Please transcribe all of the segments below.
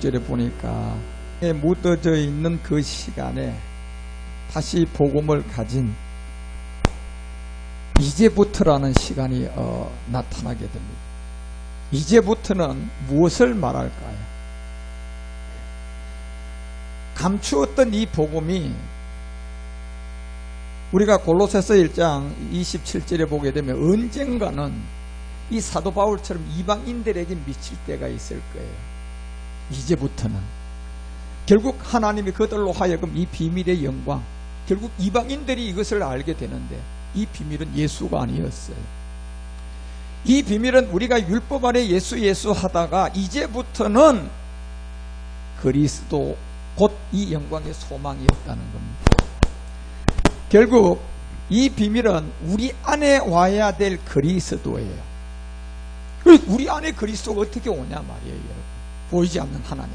16절에 보니까 묻어져 있는 그 시간에 다시 복음을 가진 이제부터라는 시간이 나타나게 됩니다. 이제부터는 무엇을 말할까요? 감추었던 이 복음이 우리가 골로새서 1장 27절에 보게 되면 언젠가는 이 사도 바울처럼 이방인들에게 미칠 때가 있을 거예요. 이제부터는 결국 하나님이 그들로 하여금 이 비밀의 영광, 결국 이방인들이 이것을 알게 되는데 이 비밀은 예수가 아니었어요. 이 비밀은 우리가 율법 안에 예수 하다가 이제부터는 그리스도 곧 이 영광의 소망이었다는 겁니다. 결국 이 비밀은 우리 안에 와야 될 그리스도예요. 우리 안에 그리스도가 어떻게 오냐 말이에요, 여러분. 보이지 않는 하나님.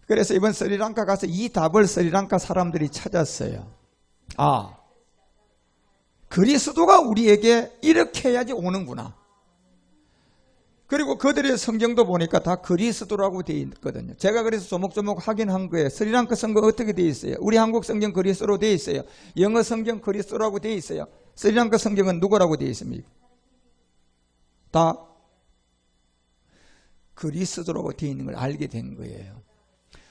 그래서 이번 스리랑카 가서 이 답을 스리랑카 사람들이 찾았어요. 그리스도가 우리에게 이렇게 해야지 오는구나. 그리고 그들의 성경도 보니까 다 그리스도라고 되어 있거든요. 제가 그래서 조목조목 확인한 거예요. 스리랑카 성경 어떻게 되어 있어요? 우리 한국 성경 그리스도로 되어 있어요. 영어 성경 그리스도라고 되어 있어요. 스리랑카 성경은 누구라고 되어 있습니까? 다 그리스도라고 되어 있는 걸 알게 된 거예요.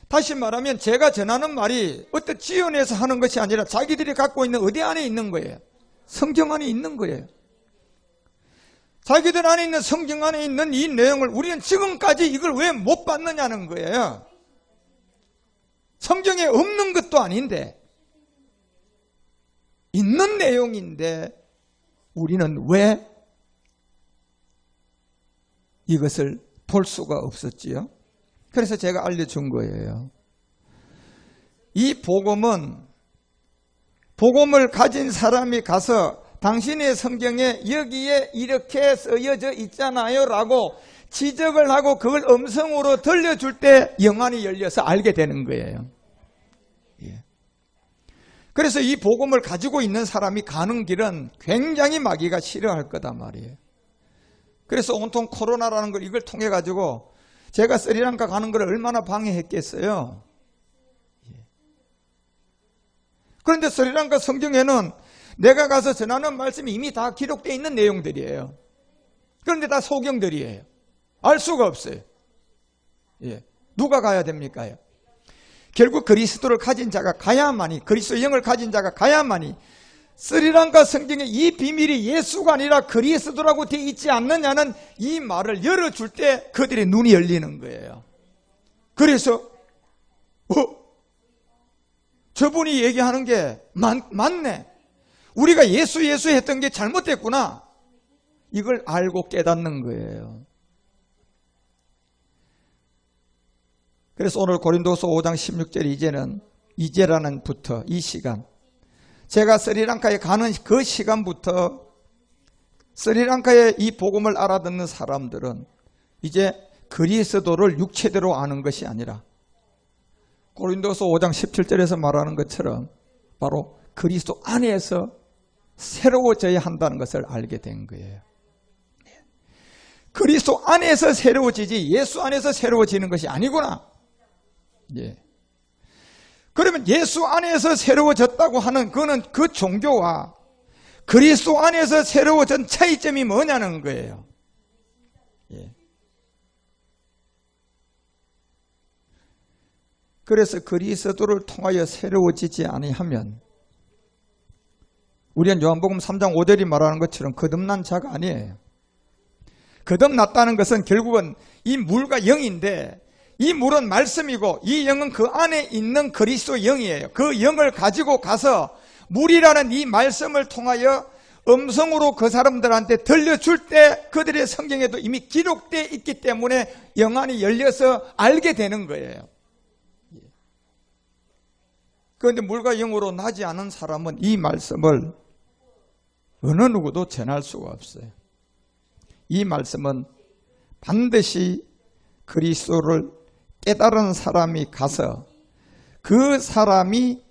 다시 말하면 제가 전하는 말이 어떤 지연해서 하는 것이 아니라 자기들이 갖고 있는 어디 안에 있는 거예요? 성경 안에 있는 거예요. 자기들 안에 있는 성경 안에 있는 이 내용을 우리는 지금까지 이걸 왜 못 받느냐는 거예요. 성경에 없는 것도 아닌데 있는 내용인데 우리는 왜 이것을 볼 수가 없었지요? 그래서 제가 알려준 거예요. 이 복음을 가진 사람이 가서 당신의 성경에 여기에 이렇게 쓰여져 있잖아요 라고 지적을 하고 그걸 음성으로 들려줄 때 영안이 열려서 알게 되는 거예요. 그래서 이 복음을 가지고 있는 사람이 가는 길은 굉장히 마귀가 싫어할 거다 말이에요. 그래서 온통 코로나라는 걸 이걸 통해 가지고 제가 스리랑카 가는 걸 얼마나 방해했겠어요. 그런데 스리랑카 성경에는 내가 가서 전하는 말씀이 이미 다 기록되어 있는 내용들이에요. 그런데 다 소경들이에요. 알 수가 없어요. 누가 가야 됩니까? 결국 그리스도를 가진 자가 가야만이, 그리스도의 영을 가진 자가 가야만이 스리랑카 성경에 이 비밀이 예수가 아니라 그리스도라고 되어 있지 않느냐는 이 말을 열어줄 때 그들의 눈이 열리는 거예요. 그래서 저분이 얘기하는 게 맞네. 우리가 예수 했던 게 잘못됐구나. 이걸 알고 깨닫는 거예요. 그래서 오늘 고린도서 5장 16절 이제라는 부터 이 시간, 제가 스리랑카에 가는 그 시간부터 스리랑카의 이 복음을 알아듣는 사람들은 이제 그리스도를 육체대로 아는 것이 아니라 고린도서 5장 17절에서 말하는 것처럼 바로 그리스도 안에서 새로워져야 한다는 것을 알게 된 거예요. 그리스도 안에서 새로워지지 예수 안에서 새로워지는 것이 아니구나. 그러면 예수 안에서 새로워졌다고 하는 그거는 그 종교와 그리스도 안에서 새로워진 차이점이 뭐냐는 거예요. 그래서 그리스도를 통하여 새로워지지 아니하면 우리는 요한복음 3장 5절이 말하는 것처럼 거듭난 자가 아니에요. 거듭났다는 것은 결국은 이 물과 영인데 이 물은 말씀이고 이 영은 그 안에 있는 그리스도 영이에요. 그 영을 가지고 가서 물이라는 이 말씀을 통하여 음성으로 그 사람들한테 들려줄 때 그들의 성경에도 이미 기록되어 있기 때문에 영안이 열려서 알게 되는 거예요. 그런데 물과 영으로 나지 않은 사람은 이 말씀을 어느 누구도 전할 수가 없어요. 이 말씀은 반드시 그리스도를 깨달은 사람이 가서 그 사람이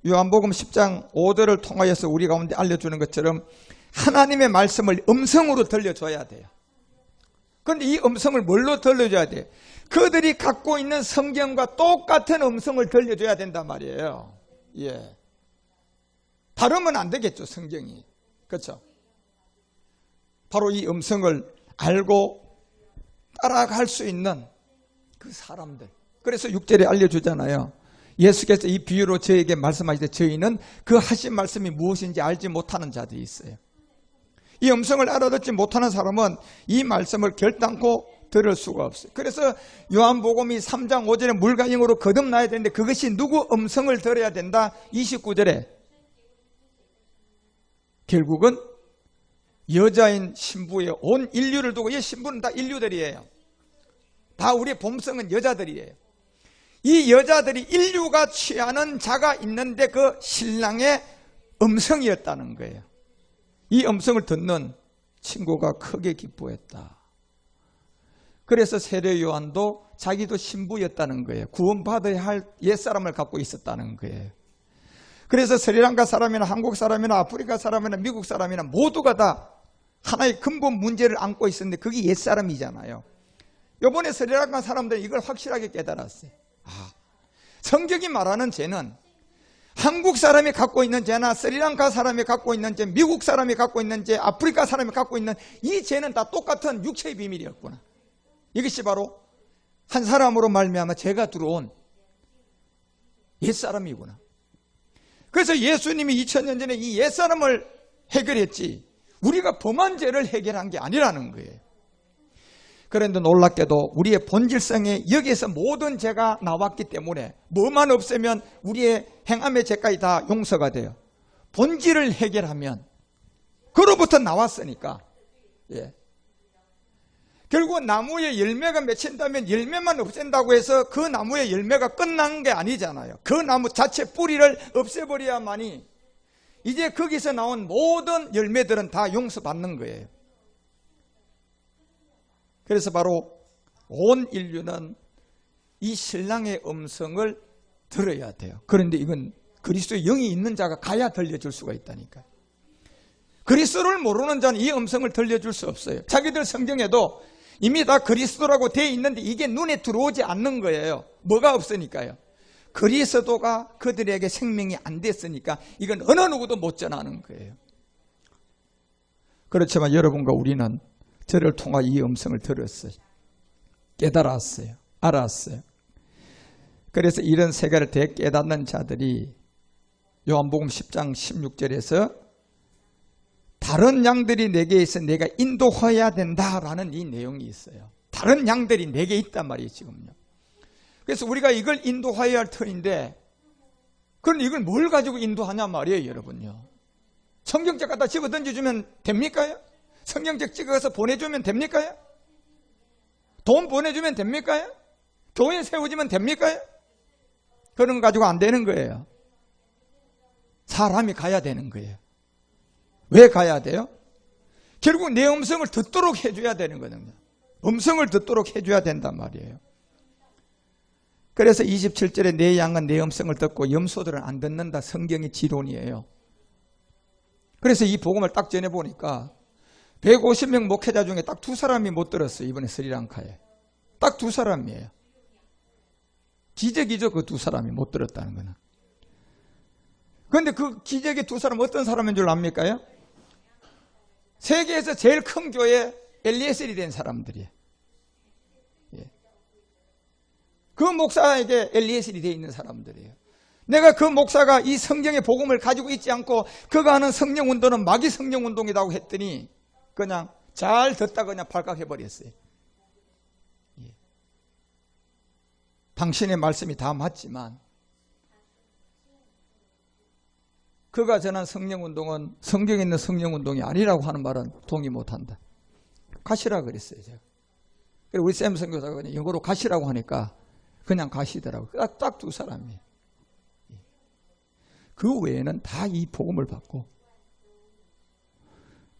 요한복음 10장 5절을 통하여서 우리 가운데 알려주는 것처럼 하나님의 말씀을 음성으로 들려줘야 돼요. 그런데 이 음성을 뭘로 들려줘야 돼? 그들이 갖고 있는 성경과 똑같은 음성을 들려줘야 된단 말이에요. 예. 다르면 안 되겠죠, 성경이. 그렇죠? 바로 이 음성을 알고 따라갈 수 있는 그 사람들. 그래서 6절에 알려주잖아요. 예수께서 이 비유로 저에게 말씀하실 때 저희는 그 하신 말씀이 무엇인지 알지 못하는 자들이 있어요. 이 음성을 알아듣지 못하는 사람은 이 말씀을 결단코 들을 수가 없어요. 그래서 요한복음이 3장 5절에 물과 영으로 거듭나야 되는데 그것이 누구 음성을 들어야 된다? 29절에 결국은 여자인 신부의 온 인류를 두고, 이 신부는 다 인류들이에요. 다 우리의 본성은 여자들이에요. 이 여자들이 인류가 취하는 자가 있는데 그 신랑의 음성이었다는 거예요. 이 음성을 듣는 친구가 크게 기뻐했다. 그래서 세례 요한도 자기도 신부였다는 거예요. 구원받아야 할 옛사람을 갖고 있었다는 거예요. 그래서 스리랑카 사람이나 한국 사람이나 아프리카 사람이나 미국 사람이나 모두가 다 하나의 근본 문제를 안고 있었는데 그게 옛사람이잖아요. 이번에 스리랑카 사람들이 이걸 확실하게 깨달았어요. 성경이 말하는 죄는 한국 사람이 갖고 있는 죄나 스리랑카 사람이 갖고 있는 죄, 미국 사람이 갖고 있는 죄, 아프리카 사람이 갖고 있는 이 죄는 다 똑같은 육체의 비밀이었구나. 이것이 바로 한 사람으로 말미암아 죄가 들어온 옛사람이구나. 그래서 예수님이 2000년 전에 이 옛사람을 해결했지 우리가 범한 죄를 해결한 게 아니라는 거예요. 그런데 놀랍게도 우리의 본질성에 여기에서 모든 죄가 나왔기 때문에 뭐만 없애면 우리의 행함의 죄까지 다 용서가 돼요. 본질을 해결하면 그로부터 나왔으니까. 예. 결국 나무에 열매가 맺힌다면 열매만 없앤다고 해서 그 나무의 열매가 끝난 게 아니잖아요. 그 나무 자체 뿌리를 없애버려야만이 이제 거기서 나온 모든 열매들은 다 용서받는 거예요. 그래서 바로 온 인류는 이 신랑의 음성을 들어야 돼요. 그런데 이건 그리스도의 영이 있는 자가 가야 들려줄 수가 있다니까요. 그리스도를 모르는 자는 이 음성을 들려줄 수 없어요. 자기들 성경에도 이미 다 그리스도라고 되어 있는데 이게 눈에 들어오지 않는 거예요. 뭐가 없으니까요. 그리스도가 그들에게 생명이 안 됐으니까 이건 어느 누구도 못 전하는 거예요. 그렇지만 여러분과 우리는 저를 통하 이 음성을 들었어요. 깨달았어요. 알았어요. 그래서 이런 세계를 대 깨닫는 자들이 요한복음 10장 16절에서 다른 양들이 내게 있어 내가 인도해야 된다라는 이 내용이 있어요. 다른 양들이 내게 있단 말이에요, 지금요. 그래서 우리가 이걸 인도해야 할 터인데, 그럼 이걸 뭘 가지고 인도하냐 말이에요, 여러분요. 성경책 갖다 집어 던져주면 됩니까? 성경책 찍어서 보내주면 됩니까? 돈 보내주면 됩니까? 교회 세워지면 됩니까? 그런 거 가지고 안 되는 거예요. 사람이 가야 되는 거예요. 왜 가야 돼요? 결국 내 음성을 듣도록 해줘야 되는 거거든요. 음성을 듣도록 해줘야 된단 말이에요. 그래서 27절에 내 양은 내 음성을 듣고 염소들은 안 듣는다. 성경의 지론이에요. 그래서 이 복음을 딱 전해보니까 150명 목회자 중에 딱 2사람이 못 들었어요. 이번에 스리랑카에. 딱 2사람이에요. 기적이죠. 그 2사람이 못 들었다는 거는. 그런데 그 기적의 2사람 어떤 사람인 줄 압니까? 세계에서 제일 큰 교회 엘리에셀이 된 사람들이에요. 예. 그 목사에게 엘리에셀이 되어 있는 사람들이에요. 내가 그 목사가 이 성경의 복음을 가지고 있지 않고 그가 하는 성령운동은 마귀 성령운동이라고 했더니 그냥 잘 듣다가 그냥 발각해버렸어요. 예. 당신의 말씀이 다 맞지만 그가 전한 성령운동은 성경에 있는 성령운동이 아니라고 하는 말은 동의 못한다. 가시라 그랬어요, 제가. 그리고 우리 샘 선교사가 그냥 영어로 가시라고 하니까 그냥 가시더라고요. 딱 2사람이에요. 그 외에는 다 이 복음을 받고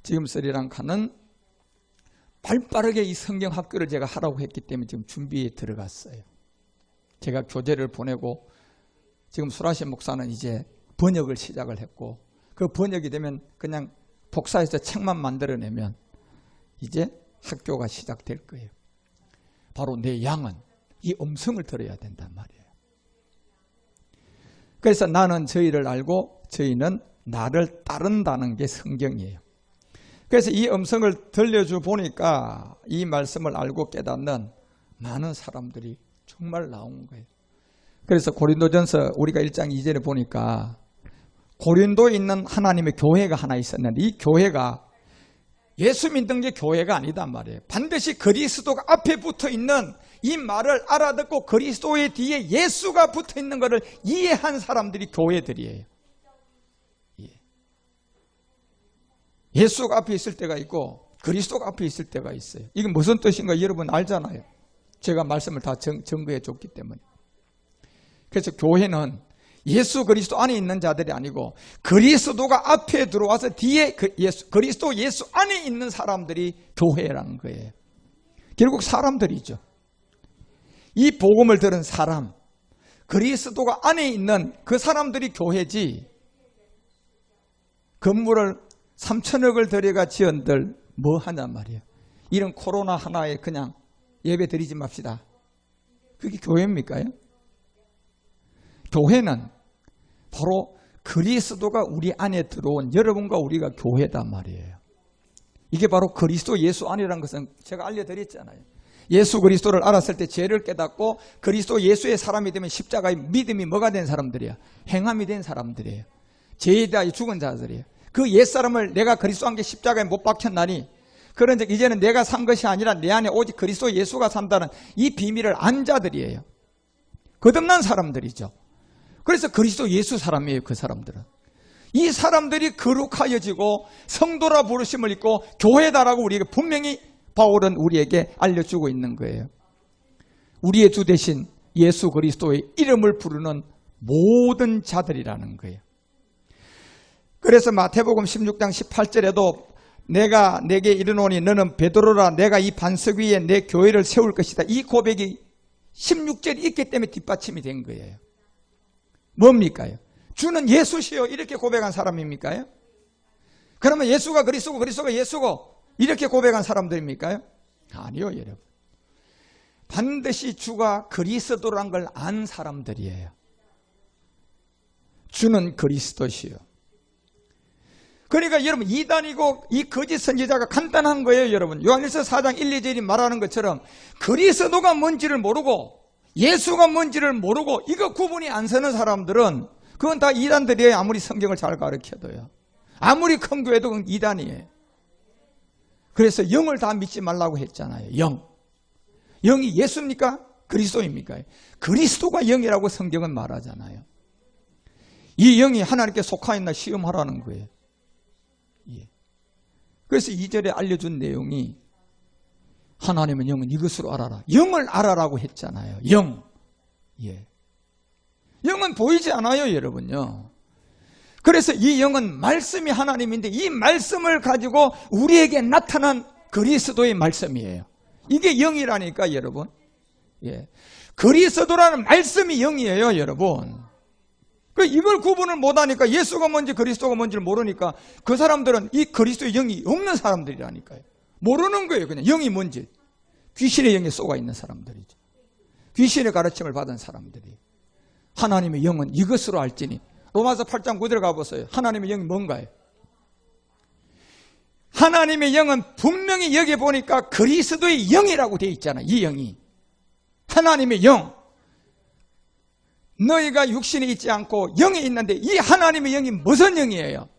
지금 스리랑카는 발빠르게 이 성경 학교를 제가 하라고 했기 때문에 지금 준비에 들어갔어요. 제가 교재를 보내고 지금 수라신 목사는 이제 번역을 시작을 했고 그 번역이 되면 그냥 복사해서 책만 만들어내면 이제 학교가 시작될 거예요. 바로 내 양은 이 음성을 들어야 된단 말이에요. 그래서 나는 저희를 알고 저희는 나를 따른다는 게 성경이에요. 그래서 이 음성을 들려주 보니까 이 말씀을 알고 깨닫는 많은 사람들이 정말 나온 거예요. 그래서 고린도전서 우리가 1장 2절에 보니까 고린도에 있는 하나님의 교회가 하나 있었는데 이 교회가 예수 믿는 게 교회가 아니단 말이에요. 반드시 그리스도가 앞에 붙어 있는 이 말을 알아듣고 그리스도의 뒤에 예수가 붙어 있는 것을 이해한 사람들이 교회들이에요. 예수가 앞에 있을 때가 있고 그리스도가 앞에 있을 때가 있어요. 이게 무슨 뜻인가 여러분 알잖아요. 제가 말씀을 다 증거해 줬기 때문에. 그래서 교회는 예수 그리스도 안에 있는 자들이 아니고 그리스도가 앞에 들어와서 뒤에 그리스도 예수 안에 있는 사람들이 교회라는 거예요. 결국 사람들이죠. 이 복음을 들은 사람, 그리스도가 안에 있는 그 사람들이 교회지 건물을 3천억을 들여가 지은들 뭐 하냔 말이에요. 이런 코로나 하나에 그냥 예배 드리지 맙시다. 그게 교회입니까? 교회는 바로 그리스도가 우리 안에 들어온 여러분과 우리가 교회단 말이에요. 이게 바로 그리스도 예수 안이라는 것은 제가 알려드렸잖아요. 예수 그리스도를 알았을 때 죄를 깨닫고 그리스도 예수의 사람이 되면 십자가의 믿음이 뭐가 된 사람들이야? 행함이 된 사람들이에요. 죄에 대하여 죽은 자들이에요. 그 옛사람을 내가 그리스도 함께 십자가에 못 박혔나니 그런즉 이제는 내가 산 것이 아니라 내 안에 오직 그리스도 예수가 산다는 이 비밀을 안 자들이에요. 거듭난 사람들이죠. 그래서 그리스도 예수 사람이에요. 그 사람들은. 이 사람들이 거룩하여지고 성도라 부르심을 입고 교회다라고 우리에게 분명히 바울은 우리에게 알려주고 있는 거예요. 우리의 주 대신 예수 그리스도의 이름을 부르는 모든 자들이라는 거예요. 그래서 마태복음 16장 18절에도 내가 내게 이르노니 너는 베드로라 내가 이 반석 위에 내 교회를 세울 것이다. 이 고백이 16절이 있기 때문에 뒷받침이 된 거예요. 뭡니까? 주는 예수시요 이렇게 고백한 사람입니까? 그러면 예수가 그리스도고 그리스도가 예수고 이렇게 고백한 사람들입니까? 아니요, 여러분. 반드시 주가 그리스도란 걸 안 사람들이에요. 주는 그리스도시요. 그러니까 여러분 이단이고 이 거짓 선지자가 간단한 거예요, 여러분. 요한일서 4장 1, 2절이 말하는 것처럼 그리스도가 뭔지를 모르고 예수가 뭔지를 모르고 이거 구분이 안 서는 사람들은 그건 다 이단들이에요. 아무리 성경을 잘 가르쳐도요. 아무리 큰 교회도 그건 이단이에요. 그래서 영을 다 믿지 말라고 했잖아요. 영이 예수입니까? 그리스도입니까? 그리스도가 영이라고 성경은 말하잖아요. 이 영이 하나님께 속하였나 시험하라는 거예요. 그래서 2절에 알려준 내용이 하나님은 영은 이것으로 알아라. 영을 알아라고 했잖아요. 영. 영은 보이지 않아요, 여러분요. 그래서 이 영은 말씀이 하나님인데 이 말씀을 가지고 우리에게 나타난 그리스도의 말씀이에요. 이게 영이라니까, 여러분. 그리스도라는 말씀이 영이에요, 여러분. 이걸 구분을 못하니까 예수가 뭔지 그리스도가 뭔지를 모르니까 그 사람들은 이 그리스도의 영이 없는 사람들이라니까요. 모르는 거예요. 그냥 영이 뭔지. 귀신의 영에 쏘가 있는 사람들이죠. 귀신의 가르침을 받은 사람들이. 하나님의 영은 이것으로 알지니. 로마서 8장 9절 가보세요. 하나님의 영이 뭔가요? 하나님의 영은 분명히 여기 보니까 그리스도의 영이라고 되어 있잖아요. 이 영이. 하나님의 영. 너희가 육신에 있지 않고 영이 있는데 이 하나님의 영이 무슨 영이에요?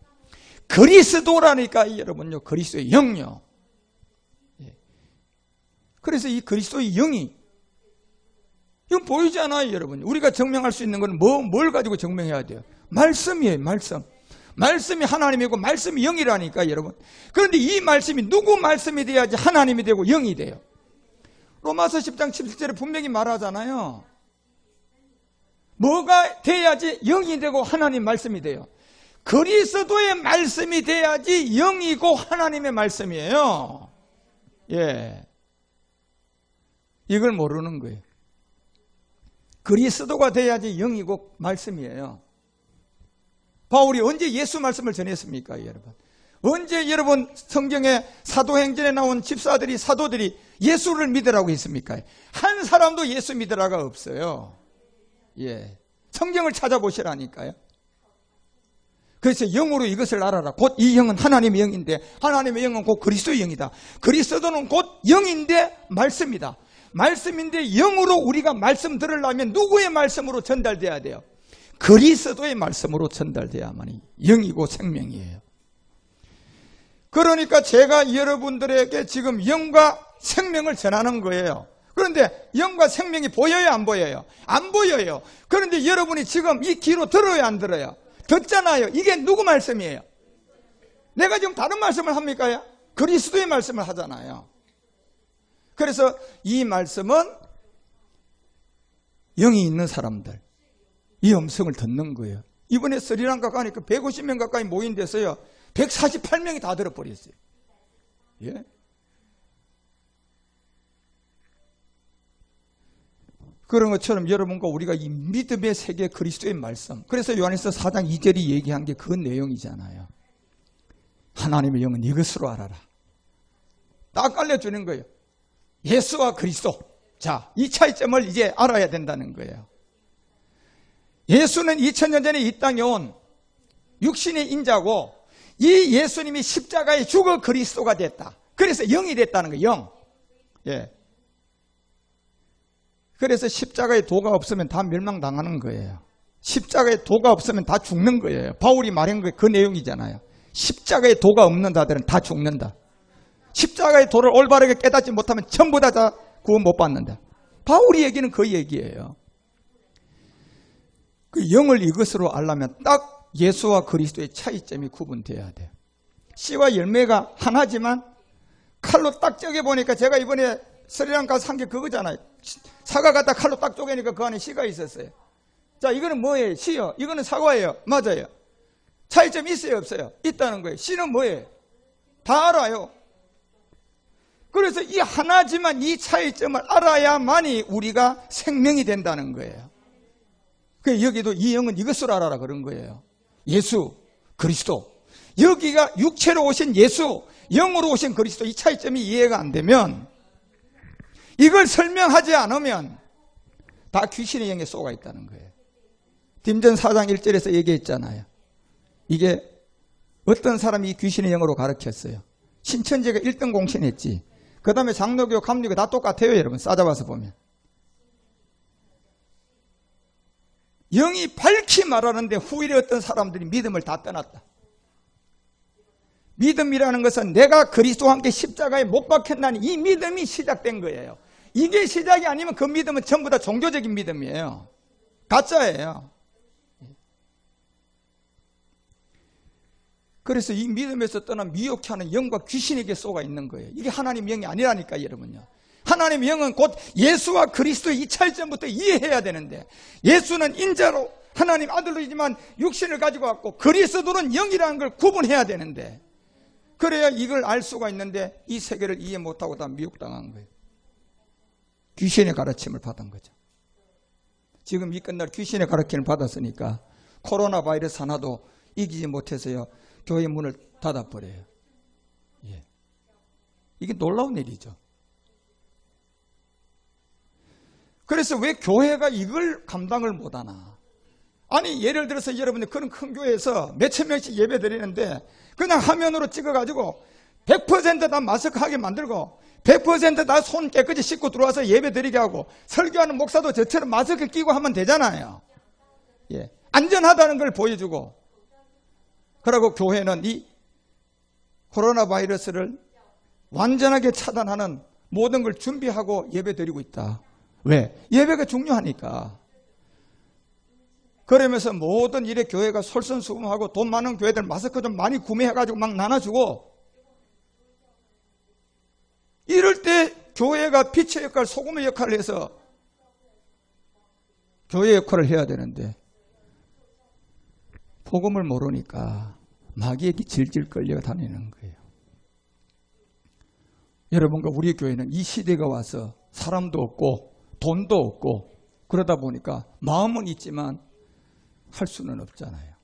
그리스도라니까 여러분요. 그리스도의 영요. 그래서 이 그리스도의 영이 이건 보이지 않아요, 여러분. 우리가 증명할 수 있는 건 뭘 가지고 증명해야 돼요? 말씀이에요, 말씀. 말씀이 하나님이고 말씀이 영이라니까, 여러분. 그런데 이 말씀이 누구 말씀이 돼야지 하나님이 되고 영이 돼요? 로마서 10장 17절에 분명히 말하잖아요. 뭐가 돼야지 영이 되고 하나님 말씀이 돼요? 그리스도의 말씀이 돼야지 영이고 하나님의 말씀이에요. 이걸 모르는 거예요. 그리스도가 돼야지 영이고 말씀이에요. 바울이 언제 예수 말씀을 전했습니까, 여러분? 언제 여러분 성경에 사도행전에 나온 집사들이 사도들이 예수를 믿으라고 했습니까? 한 사람도 예수 믿으라가 없어요. 예, 성경을 찾아보시라니까요. 그래서 영으로 이것을 알아라. 곧 이 영은 하나님의 영인데 하나님의 영은 곧 그리스도의 영이다. 그리스도는 곧 영인데 말씀이다. 말씀인데 영으로 우리가 말씀 들으려면 누구의 말씀으로 전달돼야 돼요? 그리스도의 말씀으로 전달돼야만이 영이고 생명이에요. 그러니까 제가 여러분들에게 지금 영과 생명을 전하는 거예요. 그런데 영과 생명이 보여요, 안 보여요? 안 보여요. 그런데 여러분이 지금 이 귀로 들어요, 안 들어요? 듣잖아요. 이게 누구 말씀이에요? 내가 지금 다른 말씀을 합니까? 그리스도의 말씀을 하잖아요. 그래서 이 말씀은 영이 있는 사람들, 이 음성을 듣는 거예요. 이번에 스리랑카 가니까 150명 가까이 모인 데서요 148명이 다 들어버렸어요. 예? 그런 것처럼 여러분과 우리가 이 믿음의 세계 그리스도의 말씀, 그래서 요한일서 4장 2절이 얘기한 게 그 내용이잖아요. 하나님의 영은 이것으로 알아라. 딱 알려주는 거예요. 예수와 그리스도. 자, 이 차이점을 이제 알아야 된다는 거예요. 예수는 2000년 전에 이 땅에 온 육신의 인자고, 이 예수님이 십자가에 죽어 그리스도가 됐다. 그래서 영이 됐다는 거예요. 영. 예. 그래서 십자가에 도가 없으면 다 멸망당하는 거예요. 십자가에 도가 없으면 다 죽는 거예요. 바울이 말한 게 그 내용이잖아요. 십자가에 도가 없는 자들은 다 죽는다. 십자가의 도를 올바르게 깨닫지 못하면 전부 다 구원 못 받는다. 바울이 얘기는 그 얘기예요. 그 영을 이것으로 알려면 딱 예수와 그리스도의 차이점이 구분돼야 돼요. 씨와 열매가 하나지만 칼로 딱 쪼개보니까, 제가 이번에 스리랑카 산 게 그거잖아요. 사과 갖다 칼로 딱 쪼개니까 그 안에 씨가 있었어요. 자, 이거는 뭐예요? 씨요. 이거는 사과예요. 맞아요. 차이점이 있어요, 없어요? 있다는 거예요. 씨는 뭐예요? 다 알아요. 그래서 이 하나지만 이 차이점을 알아야만이 우리가 생명이 된다는 거예요. 그래서 여기도 이 영은 이것을 알아라 그런 거예요. 예수, 그리스도. 여기가 육체로 오신 예수, 영으로 오신 그리스도, 이 차이점이 이해가 안 되면, 이걸 설명하지 않으면 다 귀신의 영에 쏘가 있다는 거예요. 딤전 4장 1절에서 얘기했잖아요. 이게 어떤 사람이 귀신의 영으로 가르쳤어요. 신천지가 1등 공신했지. 그 다음에 장로교, 감리교 다 똑같아요, 여러분. 싸잡아서 보면. 영이 밝히 말하는데 후일에 어떤 사람들이 믿음을 다 떠났다. 믿음이라는 것은 내가 그리스도와 함께 십자가에 못 박혔다는 이 믿음이 시작된 거예요. 이게 시작이 아니면 그 믿음은 전부 다 종교적인 믿음이에요. 가짜예요. 그래서 이 믿음에서 떠난 미혹케 하는 영과 귀신에게 쏘가 있는 거예요. 이게 하나님의 영이 아니라니까, 여러분요. 하나님의 영은 곧 예수와 그리스도의 이 차이점부터 이해해야 되는데, 예수는 인자로 하나님 아들이지만 육신을 가지고 왔고, 그리스도는 영이라는 걸 구분해야 되는데, 그래야 이걸 알 수가 있는데 이 세계를 이해 못하고 다 미혹당한 거예요. 귀신의 가르침을 받은 거죠. 지금 이 끝날 귀신의 가르침을 받았으니까 코로나 바이러스 하나도 이기지 못해서요 교회 문을 닫아버려요. 예. 이게 놀라운 일이죠. 그래서 왜 교회가 이걸 감당을 못하나? 아니, 예를 들어서 여러분들 그런 큰 교회에서 몇천 명씩 예배 드리는데 그냥 화면으로 찍어가지고 100% 다 마스크 하게 만들고 100% 다 손 깨끗이 씻고 들어와서 예배 드리게 하고, 설교하는 목사도 저처럼 마스크 끼고 하면 되잖아요. 예. 안전하다는 걸 보여주고, 그리고 교회는 이 코로나 바이러스를 완전하게 차단하는 모든 걸 준비하고 예배 드리고 있다. 왜? 예배가 중요하니까. 그러면서 모든 일에 교회가 솔선수범하고 돈 많은 교회들 마스크 좀 많이 구매해가지고 막 나눠주고, 이럴 때 교회가 빛의 역할, 소금의 역할을 해서 교회 역할을 해야 되는데 복음을 모르니까 마귀에게 질질 끌려 다니는 거예요. 여러분과 우리 교회는 이 시대가 와서 사람도 없고 돈도 없고 그러다 보니까 마음은 있지만 할 수는 없잖아요.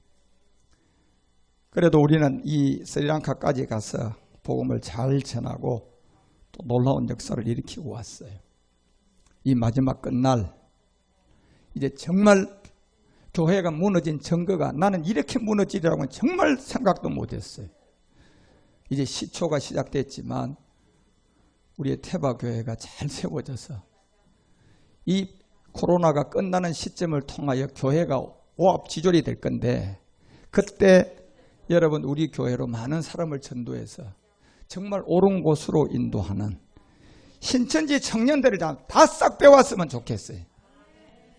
그래도 우리는 이 스리랑카까지 가서 복음을 잘 전하고 또 놀라운 역사를 일으키고 왔어요. 이 마지막 끝날 이제 정말 교회가 무너진 증거가 나는 이렇게 무너지리라고는 정말 생각도 못했어요. 이제 시초가 시작됐지만 우리의 태바교회가 잘 세워져서 이 코로나가 끝나는 시점을 통하여 교회가 오합지졸이 될 건데 그때 여러분 우리 교회로 많은 사람을 전도해서 정말 옳은 곳으로 인도하는 신천지 청년들을 다 싹 빼왔으면 좋겠어요.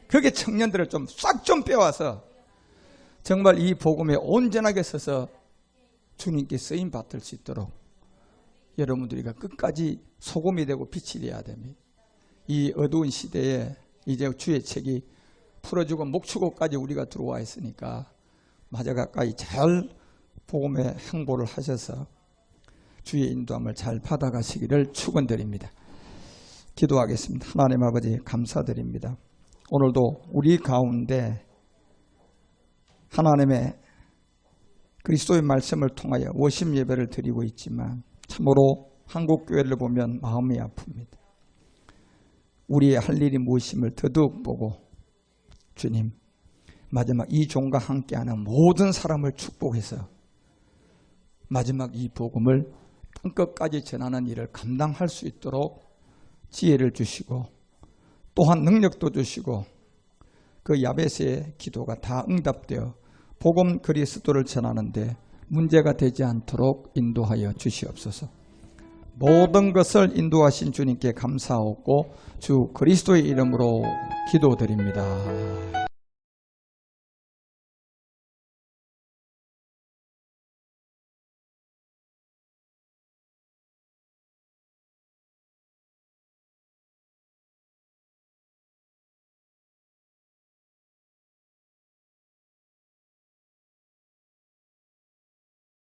그게 청년들을 좀 싹 좀 빼와서 정말 이 복음에 온전하게 서서 주님께 쓰임 받을 수 있도록 여러분들이가 끝까지 소금이 되고 빛이 되어야 됩니다. 이 어두운 시대에 이제 주의 책이 풀어주고 목축고까지 우리가 들어와 있으니까 마저 가까이 잘 복음의 행보를 하셔서 주의 인도함을 잘 받아가시기를 축원드립니다. 기도하겠습니다. 하나님 아버지 감사드립니다. 오늘도 우리 가운데 하나님의 그리스도의 말씀을 통하여 워십 예배를 드리고 있지만 참으로 한국교회를 보면 마음이 아픕니다. 우리의 할 일이 무엇임을 더더욱 보고 주님 마지막 이 종과 함께하는 모든 사람을 축복해서 마지막 이 복음을 땅끝까지 전하는 일을 감당할 수 있도록 지혜를 주시고 또한 능력도 주시고 그 야베스의 기도가 다 응답되어 복음 그리스도를 전하는데 문제가 되지 않도록 인도하여 주시옵소서. 모든 것을 인도하신 주님께 감사하고 주 그리스도의 이름으로 기도드립니다.